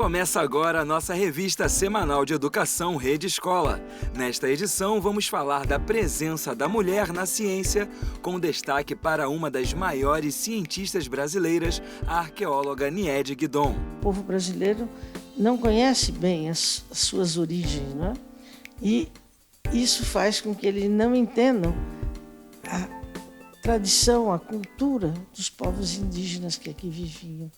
Começa agora a nossa revista semanal de educação Rede Escola. Nesta edição, vamos falar da presença da mulher na ciência, com destaque para uma das maiores cientistas brasileiras, a arqueóloga Niede Guidon. O povo brasileiro não conhece bem as suas origens, não é? E isso faz com que eles não entendam a tradição, a cultura dos povos indígenas que aqui viviam.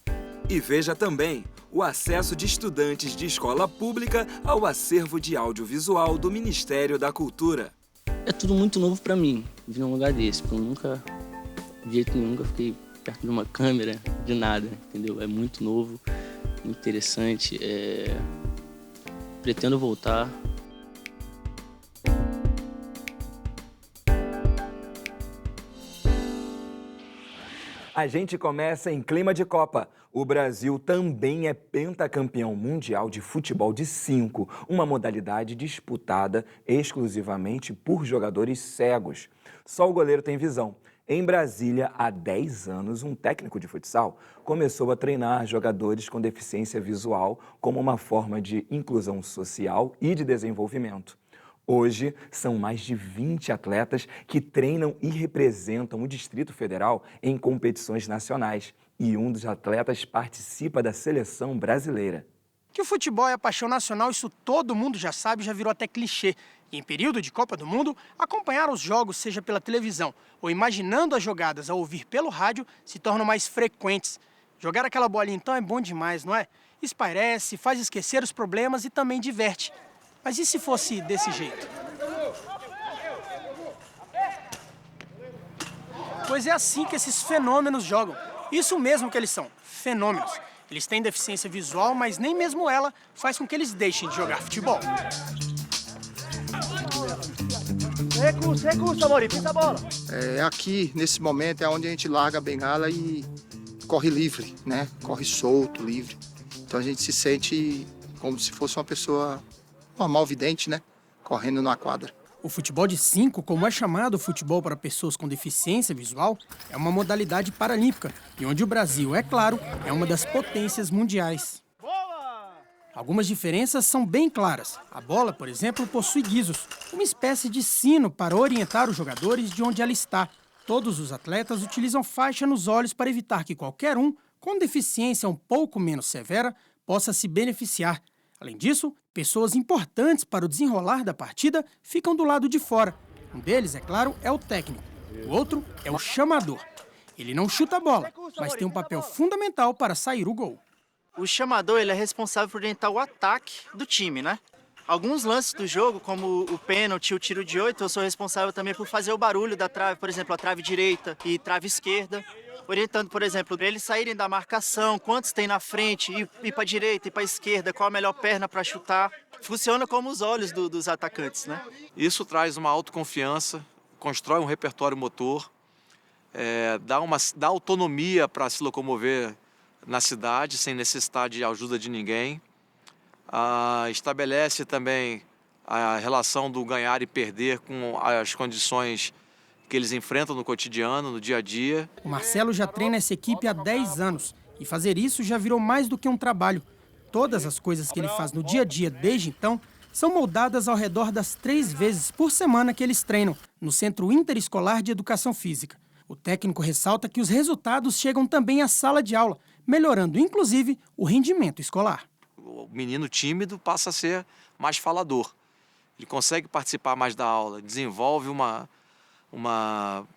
E veja também o acesso de estudantes de escola pública ao acervo de audiovisual do Ministério da Cultura. É tudo muito novo para mim, vir num lugar desse, porque eu nunca, de jeito nenhum, fiquei perto de uma câmera, de nada, entendeu? É muito novo, muito interessante, pretendo voltar. A gente começa em clima de Copa. O Brasil também é pentacampeão mundial de futebol de 5, uma modalidade disputada exclusivamente por jogadores cegos. Só o goleiro tem visão. Em Brasília, há 10 anos, um técnico de futsal começou a treinar jogadores com deficiência visual como uma forma de inclusão social e de desenvolvimento. Hoje, são mais de 20 atletas que treinam e representam o Distrito Federal em competições nacionais. E um dos atletas participa da seleção brasileira. Que o futebol é a paixão nacional, isso todo mundo já sabe, já virou até clichê. E em período de Copa do Mundo, acompanhar os jogos, seja pela televisão ou imaginando as jogadas ao ouvir pelo rádio, se tornam mais frequentes. Jogar aquela bolinha então é bom demais, não é? Espairece, faz esquecer os problemas e também diverte. Mas e se fosse desse jeito? Pois é assim que esses fenômenos jogam. Isso mesmo que eles são, fenômenos. Eles têm deficiência visual, mas nem mesmo ela faz com que eles deixem de jogar futebol. Recurso, Mori, pisa a bola. Aqui, nesse momento, é onde a gente larga a bengala e corre livre, né? Corre solto, livre. Então a gente se sente como se fosse uma pessoa normal, vidente, né? Correndo na quadra. O futebol de 5, como é chamado o futebol para pessoas com deficiência visual, é uma modalidade paralímpica e onde o Brasil, é claro, é uma das potências mundiais. Algumas diferenças são bem claras. A bola, por exemplo, possui guizos, uma espécie de sino para orientar os jogadores de onde ela está. Todos os atletas utilizam faixa nos olhos para evitar que qualquer um, com deficiência um pouco menos severa, possa se beneficiar. Além disso, pessoas importantes para o desenrolar da partida ficam do lado de fora. Um deles, é claro, é o técnico. O outro é o chamador. Ele não chuta a bola, mas tem um papel fundamental para sair o gol. O chamador ele é responsável por orientar o ataque do time, né? Alguns lances do jogo, como o pênalti e o tiro de 8, eu sou responsável também por fazer o barulho da trave, por exemplo, a trave direita e trave esquerda. Orientando, por exemplo, para eles saírem da marcação, quantos tem na frente, ir para a direita e para a esquerda, qual a melhor perna para chutar. Funciona como os olhos dos atacantes, né? Isso traz uma autoconfiança, constrói um repertório motor, dá autonomia para se locomover na cidade, sem necessitar de ajuda de ninguém. Estabelece também a relação do ganhar e perder com as condições que eles enfrentam no cotidiano, no dia a dia. O Marcelo já treina essa equipe há 10 anos e fazer isso já virou mais do que um trabalho. Todas as coisas que ele faz no dia a dia desde então são moldadas ao redor das 3 vezes por semana que eles treinam no Centro Interescolar de Educação Física. O técnico ressalta que os resultados chegam também à sala de aula, melhorando inclusive o rendimento escolar. O menino tímido passa a ser mais falador. Ele consegue participar mais da aula, desenvolve uma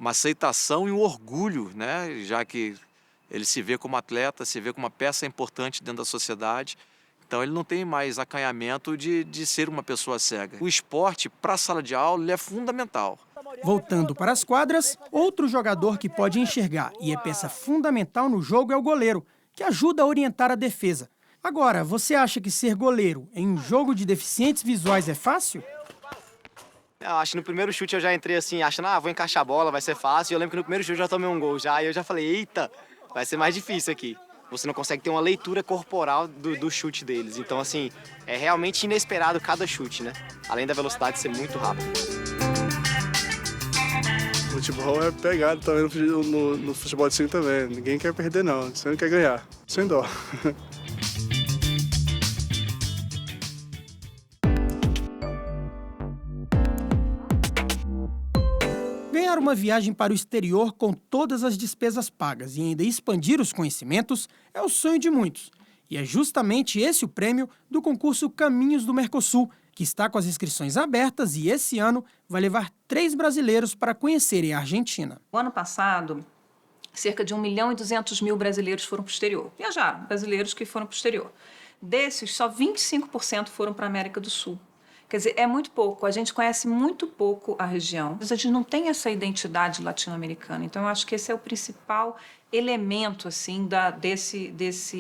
aceitação e um orgulho, né? Já que ele se vê como atleta, se vê como uma peça importante dentro da sociedade. Então ele não tem mais acanhamento de ser uma pessoa cega. O esporte para a sala de aula é fundamental. Voltando para as quadras, outro jogador que pode enxergar e é peça fundamental no jogo é o goleiro, que ajuda a orientar a defesa. Agora, você acha que ser goleiro em um jogo de deficientes visuais é fácil? Eu acho que no primeiro chute eu já entrei assim, achando, vou encaixar a bola, vai ser fácil. Eu lembro que no primeiro chute eu já tomei um gol já, e eu já falei, eita, vai ser mais difícil aqui. Você não consegue ter uma leitura corporal do chute deles. Então, assim, é realmente inesperado cada chute, né? Além da velocidade ser muito rápido. Futebol é pegado também no futebol de 5 também. Ninguém quer perder, não. Você não quer ganhar. Sem dó. Ganhar uma viagem para o exterior com todas as despesas pagas e ainda expandir os conhecimentos é o sonho de muitos. E é justamente esse o prêmio do concurso Caminhos do Mercosul, que está com as inscrições abertas e esse ano vai levar 3 brasileiros para conhecerem a Argentina. O ano passado, cerca de 1.200.000 brasileiros foram para o exterior. Viajaram, brasileiros que foram para o exterior. Desses, só 25% foram para a América do Sul. Quer dizer, é muito pouco. A gente conhece muito pouco a região. A gente não tem essa identidade latino-americana. Então, eu acho que esse é o principal elemento assim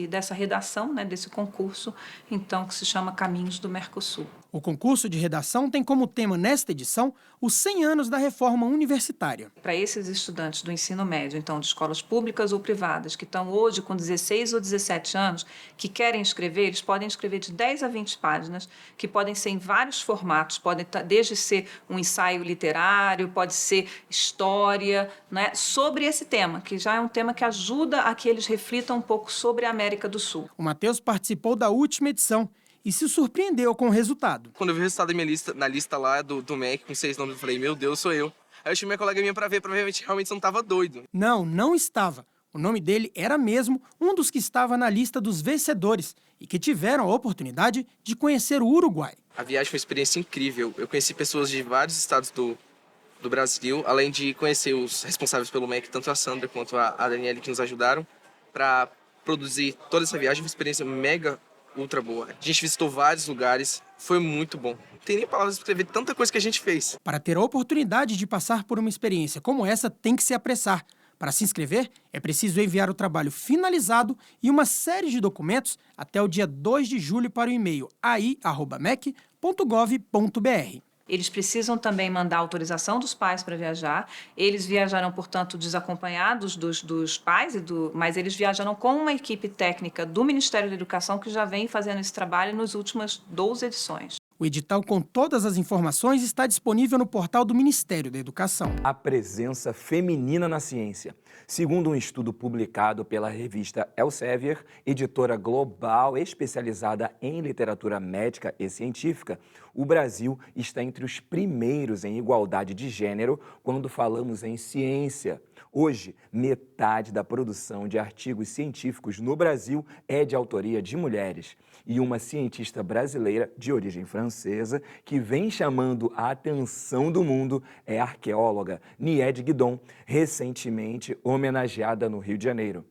dessa redação, né, desse concurso, então, que se chama Caminhos do Mercosul. O concurso de redação tem como tema nesta edição os 100 anos da reforma universitária. Para esses estudantes do ensino médio, então, de escolas públicas ou privadas, que estão hoje com 16 ou 17 anos, que querem escrever, eles podem escrever de 10 a 20 páginas, que podem ser em vários formatos, podem desde ser um ensaio literário, pode ser história, né, sobre esse tema, que já é um tema que ajuda a que eles reflitam um pouco sobre a América do Sul. O Matheus participou da última edição e se surpreendeu com o resultado. Quando eu vi o resultado da minha lista, na lista lá do MEC, com 6 nomes, eu falei, meu Deus, sou eu. Aí eu chamei minha colega minha pra ver, provavelmente realmente não estava doido. Não estava. O nome dele era mesmo um dos que estava na lista dos vencedores e que tiveram a oportunidade de conhecer o Uruguai. A viagem foi uma experiência incrível. Eu conheci pessoas de vários estados do Brasil, além de conhecer os responsáveis pelo MEC, tanto a Sandra quanto a Daniele, que nos ajudaram para produzir toda essa viagem. Foi uma experiência mega, ultra boa. A gente visitou vários lugares, foi muito bom. Não tem nem palavras para descrever tanta coisa que a gente fez. Para ter a oportunidade de passar por uma experiência como essa, tem que se apressar. Para se inscrever, é preciso enviar o trabalho finalizado e uma série de documentos até o dia 2 de julho para o e-mail ai@mec.gov.br. Eles precisam também mandar autorização dos pais para viajar. Eles viajarão, portanto, desacompanhados dos pais, mas eles viajarão com uma equipe técnica do Ministério da Educação que já vem fazendo esse trabalho nas últimas 12 edições. O edital com todas as informações está disponível no portal do Ministério da Educação. A presença feminina na ciência. Segundo um estudo publicado pela revista Elsevier, editora global especializada em literatura médica e científica, o Brasil está entre os primeiros em igualdade de gênero quando falamos em ciência. Hoje, metade da produção de artigos científicos no Brasil é de autoria de mulheres. E uma cientista brasileira de origem francesa que vem chamando a atenção do mundo é a arqueóloga Nied Guidon, recentemente homenageada no Rio de Janeiro.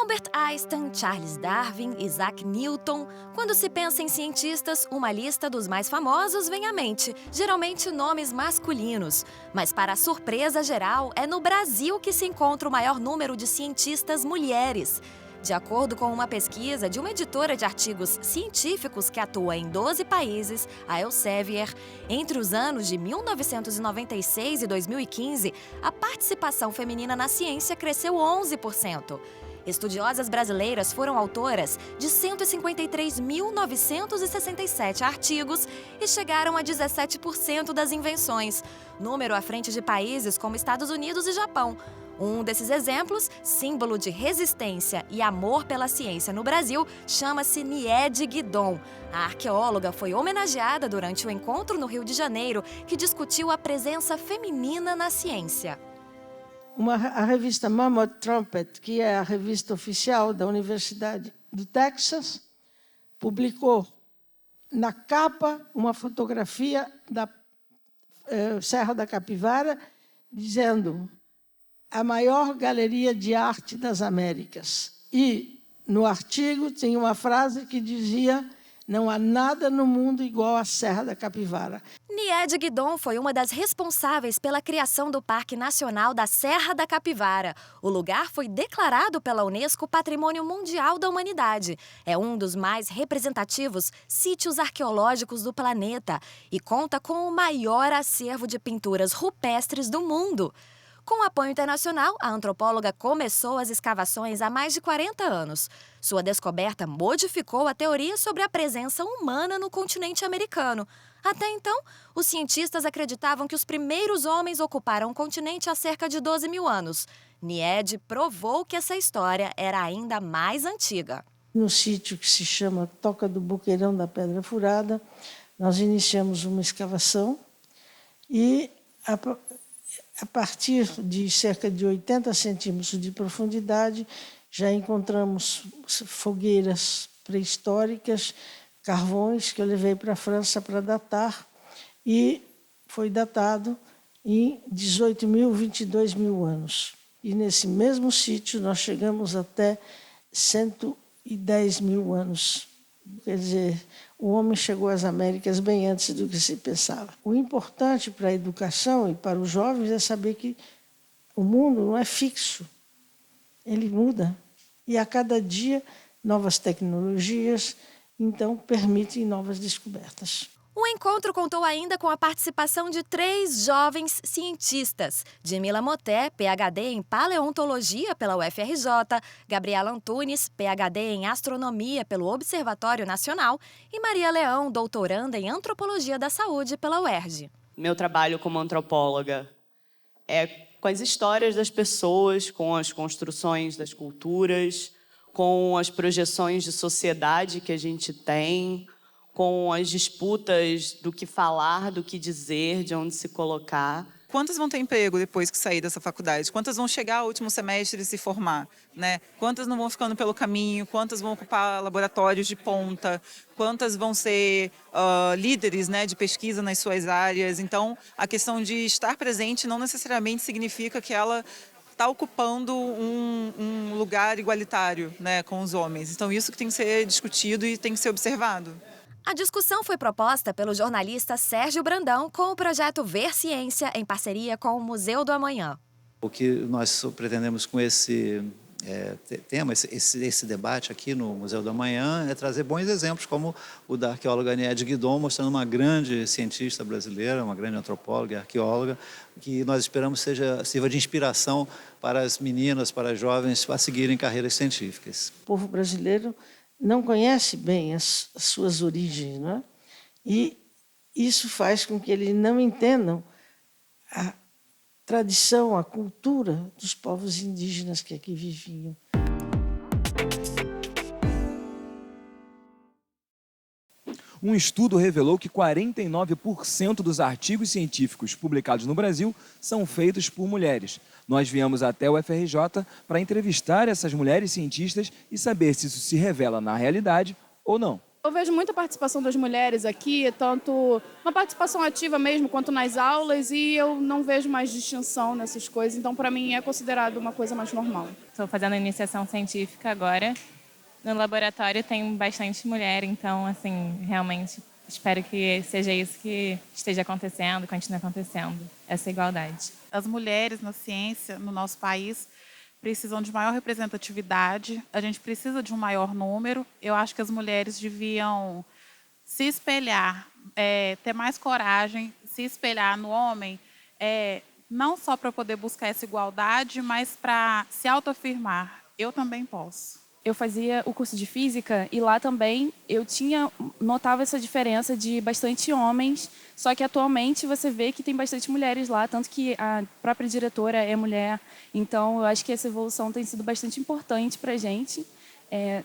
Albert Einstein, Charles Darwin, Isaac Newton. Quando se pensa em cientistas, uma lista dos mais famosos vem à mente, geralmente nomes masculinos. Mas para a surpresa geral, é no Brasil que se encontra o maior número de cientistas mulheres. De acordo com uma pesquisa de uma editora de artigos científicos que atua em 12 países, a Elsevier, entre os anos de 1996 e 2015, a participação feminina na ciência cresceu 11%. Estudiosas brasileiras foram autoras de 153.967 artigos e chegaram a 17% das invenções, número à frente de países como Estados Unidos e Japão. Um desses exemplos, símbolo de resistência e amor pela ciência no Brasil, chama-se Nied Guidon. A arqueóloga foi homenageada durante o encontro no Rio de Janeiro, que discutiu a presença feminina na ciência. A revista Mammoth Trumpet, que é a revista oficial da Universidade do Texas, publicou na capa uma fotografia da Serra da Capivara, dizendo a maior galeria de arte das Américas. E, no artigo, tinha uma frase que dizia: não há nada no mundo igual à Serra da Capivara. Nied Guidon foi uma das responsáveis pela criação do Parque Nacional da Serra da Capivara. O lugar foi declarado pela Unesco Patrimônio Mundial da Humanidade. É um dos mais representativos sítios arqueológicos do planeta e conta com o maior acervo de pinturas rupestres do mundo. Com apoio internacional, a antropóloga começou as escavações há mais de 40 anos. Sua descoberta modificou a teoria sobre a presença humana no continente americano. Até então, os cientistas acreditavam que os primeiros homens ocuparam o continente há cerca de 12 mil anos. Nied provou que essa história era ainda mais antiga. No sítio que se chama Toca do Boqueirão da Pedra Furada, nós iniciamos uma escavação e A partir de cerca de 80 centímetros de profundidade, já encontramos fogueiras pré-históricas, carvões que eu levei para a França para datar, e foi datado em 18.000, 22.000 anos. E nesse mesmo sítio nós chegamos até 110.000 anos. Quer dizer, o homem chegou às Américas bem antes do que se pensava. O importante para a educação e para os jovens é saber que o mundo não é fixo, ele muda. E a cada dia, novas tecnologias, então, permitem novas descobertas. O encontro contou ainda com a participação de 3 jovens cientistas: Djamila Moté, PhD em Paleontologia pela UFRJ, Gabriela Antunes, PhD em Astronomia pelo Observatório Nacional e Maria Leão, doutoranda em Antropologia da Saúde pela UERJ. Meu trabalho como antropóloga é com as histórias das pessoas, com as construções das culturas, com as projeções de sociedade que a gente tem, com as disputas do que falar, do que dizer, de onde se colocar. Quantas vão ter emprego depois que sair dessa faculdade? Quantas vão chegar ao último semestre e se formar? Né? Quantas não vão ficando pelo caminho? Quantas vão ocupar laboratórios de ponta? Quantas vão ser líderes, né, de pesquisa nas suas áreas? Então, a questão de estar presente não necessariamente significa que ela está ocupando um lugar igualitário, né, com os homens. Então, isso que tem que ser discutido e tem que ser observado. A discussão foi proposta pelo jornalista Sérgio Brandão com o projeto Ver Ciência, em parceria com o Museu do Amanhã. O que nós pretendemos com esse tema, esse debate aqui no Museu do Amanhã, é trazer bons exemplos, como o da arqueóloga Aniede Guidon, mostrando uma grande cientista brasileira, uma grande antropóloga e arqueóloga, que nós esperamos sirva de inspiração para as meninas, para as jovens, a seguirem carreiras científicas. O povo brasileiro não conhece bem as suas origens, não é? E isso faz com que eles não entendam a tradição, a cultura dos povos indígenas que aqui viviam. Um estudo revelou que 49% dos artigos científicos publicados no Brasil são feitos por mulheres. Nós viemos até o UFRJ para entrevistar essas mulheres cientistas e saber se isso se revela na realidade ou não. Eu vejo muita participação das mulheres aqui, tanto uma participação ativa mesmo, quanto nas aulas, e eu não vejo mais distinção nessas coisas, então para mim é considerado uma coisa mais normal. Estou fazendo iniciação científica agora. No laboratório tem bastante mulher, então, assim, realmente espero que seja isso que esteja acontecendo, continue acontecendo, essa igualdade. As mulheres na ciência, no nosso país, precisam de maior representatividade, a gente precisa de um maior número. Eu acho que as mulheres deviam se espelhar, ter mais coragem, se espelhar no homem, não só para poder buscar essa igualdade, mas para se autoafirmar. Eu também posso. Eu fazia o curso de física e lá também eu notava essa diferença de bastante homens, só que atualmente você vê que tem bastante mulheres lá, tanto que a própria diretora é mulher. Então eu acho que essa evolução tem sido bastante importante para a gente,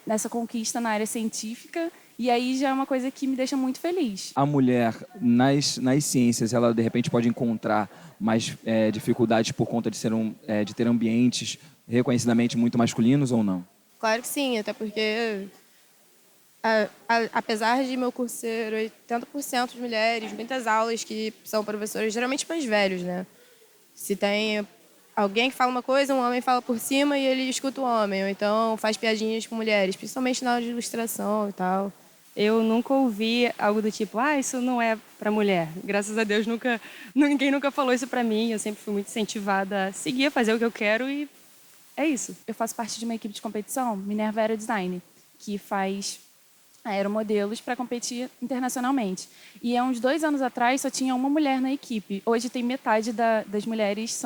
nessa conquista na área científica, e aí já é uma coisa que me deixa muito feliz. A mulher nas ciências, ela de repente pode encontrar mais dificuldades por conta de ter ambientes reconhecidamente muito masculinos ou não? Claro que sim, até porque, apesar de meu curso ser 80% de mulheres, muitas aulas que são professores geralmente mais velhos, né? Se tem alguém que fala uma coisa, um homem fala por cima e ele escuta o homem, ou então faz piadinhas com mulheres, principalmente na aula de ilustração e tal. Eu nunca ouvi algo do tipo, isso não é para mulher. Graças a Deus, ninguém nunca falou isso para mim, eu sempre fui muito incentivada a seguir, a fazer o que eu quero e é isso. Eu faço parte de uma equipe de competição, Minerva Aero Design, que faz aeromodelos para competir internacionalmente. E há uns 2 anos atrás só tinha uma mulher na equipe. Hoje tem metade das mulheres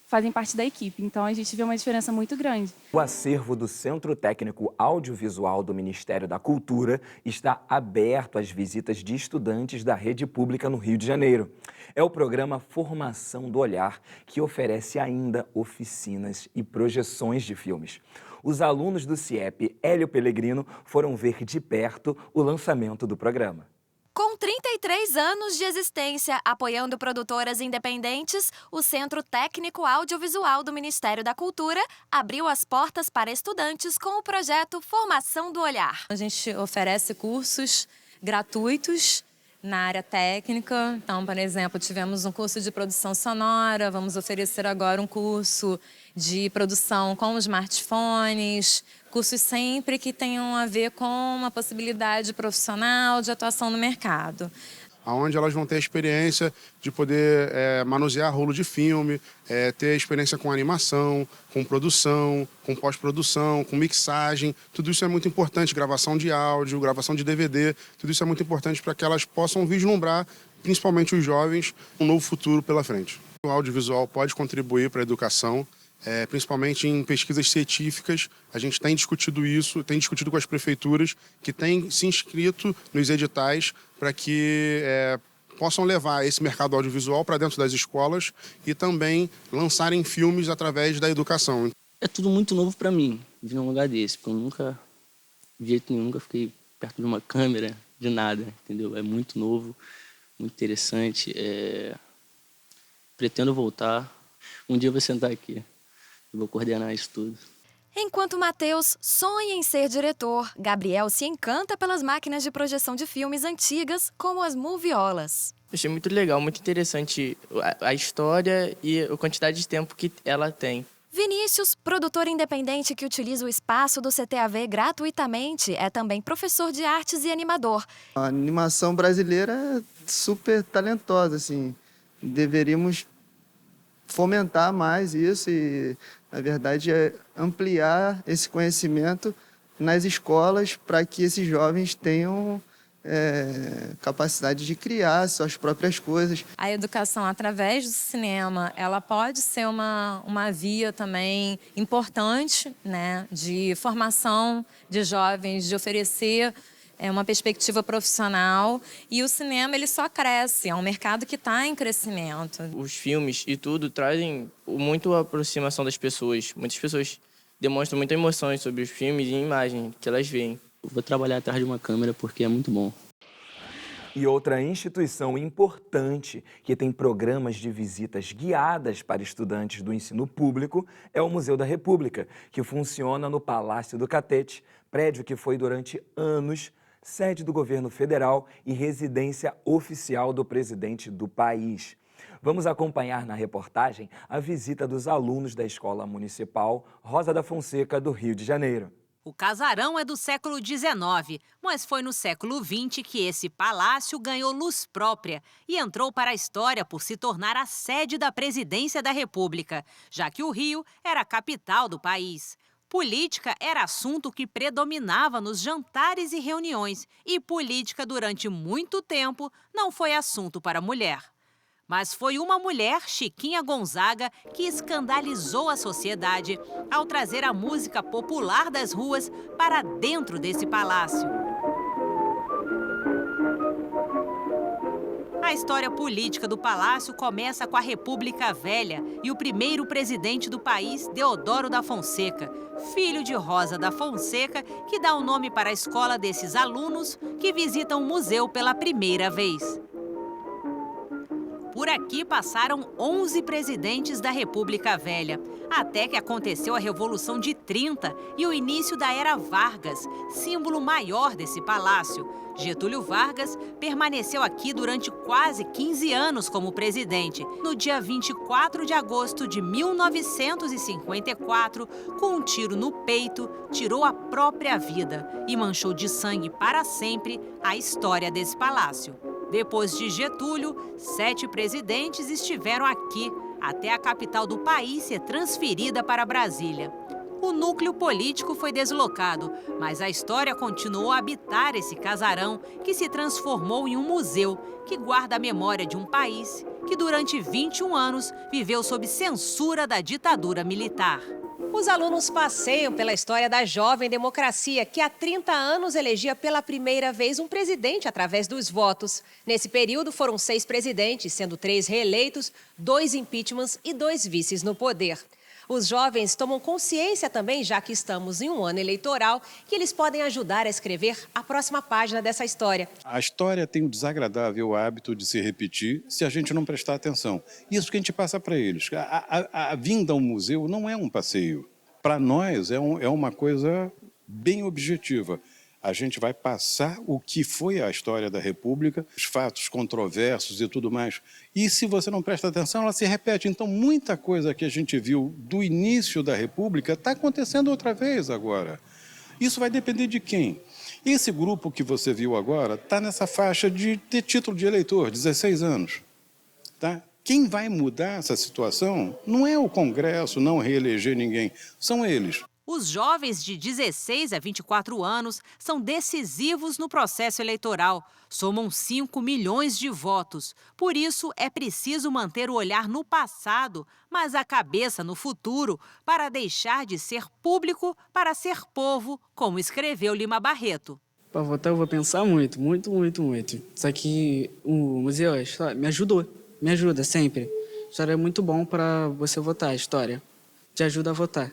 fazem parte da equipe. Então a gente vê uma diferença muito grande. O acervo do Centro Técnico Audiovisual do Ministério da Cultura está aberto às visitas de estudantes da rede pública no Rio de Janeiro. É o programa Formação do Olhar, que oferece ainda oficinas e projeções de filmes. Os alunos do CIEP Hélio Pellegrino foram ver de perto o lançamento do programa. Com 33 anos de existência, apoiando produtoras independentes, o Centro Técnico Audiovisual do Ministério da Cultura abriu as portas para estudantes com o projeto Formação do Olhar. A gente oferece cursos gratuitos na área técnica. Então, por exemplo, tivemos um curso de produção sonora, vamos oferecer agora um curso de produção com smartphones, cursos sempre que tenham a ver com uma possibilidade profissional de atuação no mercado. Onde elas vão ter a experiência de poder manusear rolo de filme, ter experiência com animação, com produção, com pós-produção, com mixagem. Tudo isso é muito importante, gravação de áudio, gravação de DVD, tudo isso é muito importante para que elas possam vislumbrar, principalmente os jovens, um novo futuro pela frente. O audiovisual pode contribuir para a educação, principalmente em pesquisas científicas. A gente tem discutido isso, tem discutido com as prefeituras que têm se inscrito nos editais para que possam levar esse mercado audiovisual para dentro das escolas e também lançarem filmes através da educação. É tudo muito novo para mim, vir num lugar desse, porque eu nunca, de jeito nenhum, nunca fiquei perto de uma câmera, de nada, entendeu? É muito novo, muito interessante. Pretendo voltar. Um dia eu vou sentar aqui. Eu vou coordenar isso tudo. Enquanto Matheus sonha em ser diretor, Gabriel se encanta pelas máquinas de projeção de filmes antigas, como as moviolas. Achei muito legal, muito interessante a história e a quantidade de tempo que ela tem. Vinícius, produtor independente que utiliza o espaço do CTAV gratuitamente, é também professor de artes e animador. A animação brasileira é super talentosa, assim. Deveríamos fomentar mais isso e, na verdade, ampliar esse conhecimento nas escolas para que esses jovens tenham capacidade de criar suas próprias coisas. A educação através do cinema, ela pode ser uma via também importante, né, de formação de jovens, de oferecer uma perspectiva profissional, e o cinema ele só cresce, é um mercado que está em crescimento. Os filmes e tudo trazem muito a aproximação das pessoas. Muitas pessoas demonstram muitas emoções sobre os filmes e imagens que elas veem. Eu vou trabalhar atrás de uma câmera porque é muito bom. E outra instituição importante que tem programas de visitas guiadas para estudantes do ensino público é o Museu da República, que funciona no Palácio do Catete, prédio que foi durante anos sede do governo federal e residência oficial do presidente do país. Vamos acompanhar na reportagem a visita dos alunos da Escola Municipal Rosa da Fonseca, do Rio de Janeiro. O casarão é do século XIX, mas foi no século XX que esse palácio ganhou luz própria e entrou para a história por se tornar a sede da Presidência da República, já que o Rio era a capital do país. Política era assunto que predominava nos jantares e reuniões, e política durante muito tempo não foi assunto para mulher. Mas foi uma mulher, Chiquinha Gonzaga, que escandalizou a sociedade ao trazer a música popular das ruas para dentro desse palácio. A história política do palácio começa com a República Velha e o primeiro presidente do país, Deodoro da Fonseca, filho de Rosa da Fonseca, que dá o nome para a escola desses alunos que visitam o museu pela primeira vez. Por aqui passaram 11 presidentes da República Velha, até que aconteceu a Revolução de 30 e o início da Era Vargas, símbolo maior desse palácio. Getúlio Vargas permaneceu aqui durante quase 15 anos como presidente. No dia 24 de agosto de 1954, com um tiro no peito, tirou a própria vida e manchou de sangue para sempre a história desse palácio. Depois de Getúlio, 7 presidentes estiveram aqui, até a capital do país ser transferida para Brasília. O núcleo político foi deslocado, mas a história continuou a habitar esse casarão, que se transformou em um museu que guarda a memória de um país que durante 21 anos viveu sob censura da ditadura militar. Os alunos passeiam pela história da jovem democracia, que há 30 anos elegia pela primeira vez um presidente através dos votos. Nesse período foram 6 presidentes, sendo 3 reeleitos, 2 impeachments e 2 vices no poder. Os jovens tomam consciência também, já que estamos em um ano eleitoral, que eles podem ajudar a escrever a próxima página dessa história. A história tem o desagradável hábito de se repetir se a gente não prestar atenção. Isso que a gente passa para eles. A vinda ao museu não é um passeio. Para nós é uma coisa bem objetiva. A gente vai passar o que foi a história da República, os fatos controversos e tudo mais. E se você não presta atenção, ela se repete. Então, muita coisa que a gente viu do início da República está acontecendo outra vez agora. Isso vai depender de quem? Esse grupo que você viu agora está nessa faixa de ter título de eleitor, 16 anos. Tá? Quem vai mudar essa situação não é o Congresso, não reeleger ninguém, são eles. Os jovens de 16 a 24 anos são decisivos no processo eleitoral. Somam 5 milhões de votos. Por isso, é preciso manter o olhar no passado, mas a cabeça no futuro, para deixar de ser público para ser povo, como escreveu Lima Barreto. Para votar eu vou pensar muito. Só que o museu me ajudou, me ajuda sempre. A história é muito bom para você votar, a história te ajuda a votar.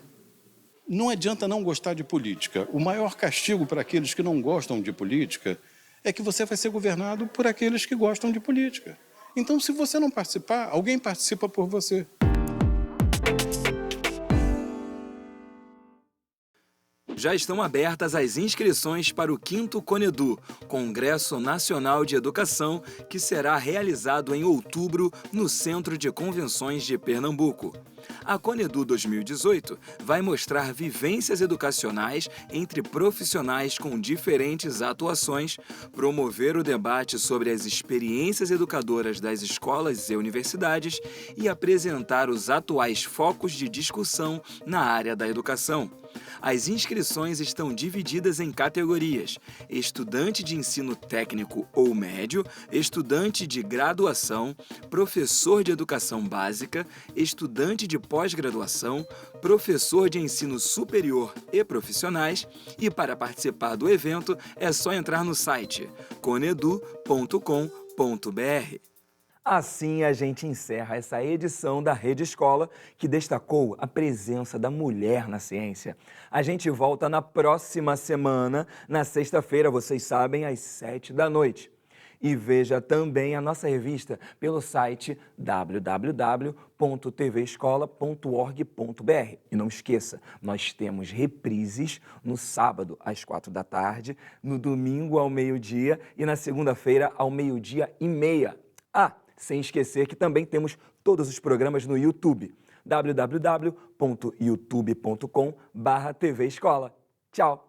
Não adianta não gostar de política. O maior castigo para aqueles que não gostam de política é que você vai ser governado por aqueles que gostam de política. Então, se você não participar, alguém participa por você. Já estão abertas as inscrições para o 5º CONEDU, Congresso Nacional de Educação, que será realizado em outubro no Centro de Convenções de Pernambuco. A CONEDU 2018 vai mostrar vivências educacionais entre profissionais com diferentes atuações, promover o debate sobre as experiências educadoras das escolas e universidades e apresentar os atuais focos de discussão na área da educação. As inscrições estão divididas em categorias: estudante de ensino técnico ou médio, estudante de graduação, professor de educação básica, estudante de pós-graduação, professor de ensino superior e profissionais. E para participar do evento é só entrar no site conedu.com.br. Assim a gente encerra essa edição da Rede Escola, que destacou a presença da mulher na ciência. A gente volta na próxima semana, na sexta-feira, vocês sabem, às 19h. E veja também a nossa revista pelo site www.tvescola.org.br. E não esqueça, nós temos reprises no sábado às 16h, no domingo ao meio-dia e na segunda-feira ao 12h30. Sem esquecer que também temos todos os programas no YouTube, www.youtube.com/tvescola. Tchau!